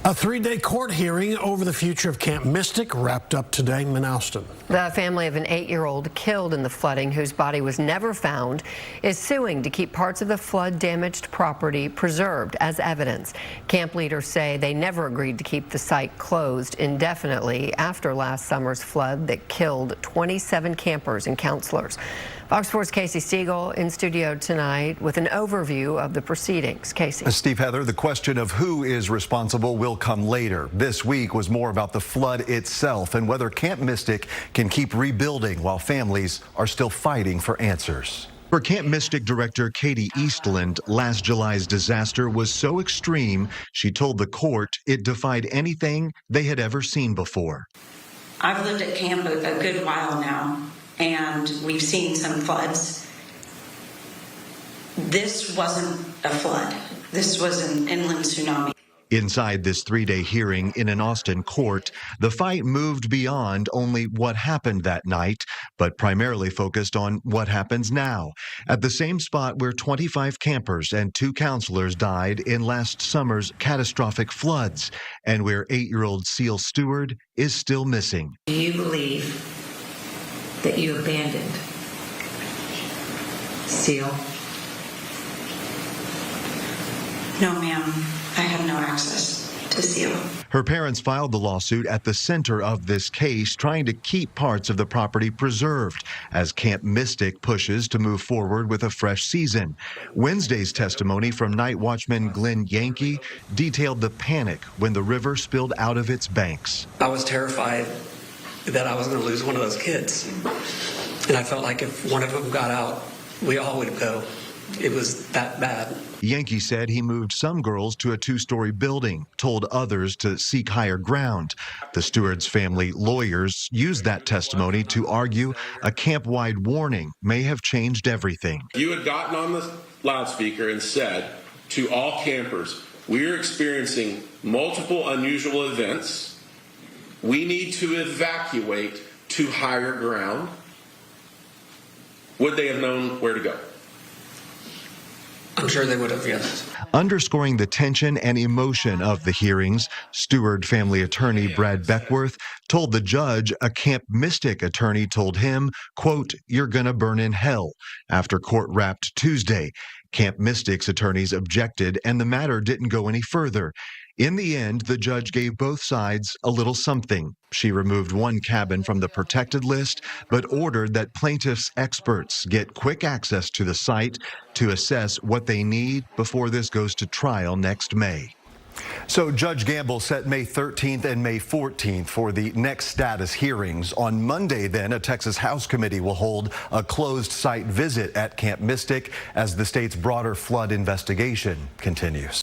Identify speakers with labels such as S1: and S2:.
S1: A three-day court hearing over the future of Camp Mystic wrapped up today in Austin.
S2: The family of an 8-year-old killed in the flooding, whose body was never found, is suing to keep parts of the flood-damaged property preserved as evidence. Camp leaders say they never agreed to keep the site closed indefinitely after last summer's flood that killed 27 campers and counselors. Fox 4's Casey Stegall in studio tonight with an overview of the proceedings. Casey.
S3: Steve, Heather, the question of who is responsible will come later. This week was more about the flood itself and whether Camp Mystic can keep rebuilding while families are still fighting for answers.
S4: For Camp Mystic director Katie Eastland, last July's disaster was so extreme, she told the court it defied anything they had ever seen before.
S5: I've lived at camp a good while now, and we've seen some floods. This wasn't a flood. This was an inland tsunami.
S4: Inside this 3-day hearing in an Austin court, the fight moved beyond only what happened that night, but primarily focused on what happens now, at the same spot where 25 campers and 2 counselors died in last summer's catastrophic floods, and where 8-year-old SEAL Stewart is still missing.
S6: Do you believe that you abandoned SEAL?
S5: No, ma'am. I have no access to SEAL.
S4: Her parents filed the lawsuit at the center of this case, trying to keep parts of the property preserved as Camp Mystic pushes to move forward with a fresh season. Wednesday's testimony from night watchman Glenn Yankee detailed the panic when the river spilled out of its banks.
S7: I was terrified that I was going to lose one of those kids. And I felt like if one of them got out, we all would go. It was that bad.
S4: Yankee said he moved some girls to a 2-story building, told others to seek higher ground. The Stewart's family lawyers used that testimony to argue a camp-wide warning may have changed everything.
S8: You had gotten on the loudspeaker and said to all campers, we are experiencing multiple unusual events. We need to evacuate to higher ground. Would they have known where to go?
S7: I'm sure they would have, yes.
S4: Underscoring the tension and emotion of the hearings, Stewart family attorney Brad Beckworth told the judge a Camp Mystic attorney told him, quote, "You're gonna burn in hell," after court wrapped Tuesday. Camp Mystic's attorneys objected and the matter didn't go any further. In the end, the judge gave both sides a little something. She removed one cabin from the protected list, but ordered that plaintiffs' experts get quick access to the site to assess what they need before this goes to trial next May.
S3: So Judge Gamble set May 13th and May 14th for the next status hearings. On Monday, then, a Texas House committee will hold a closed site visit at Camp Mystic as the state's broader flood investigation continues.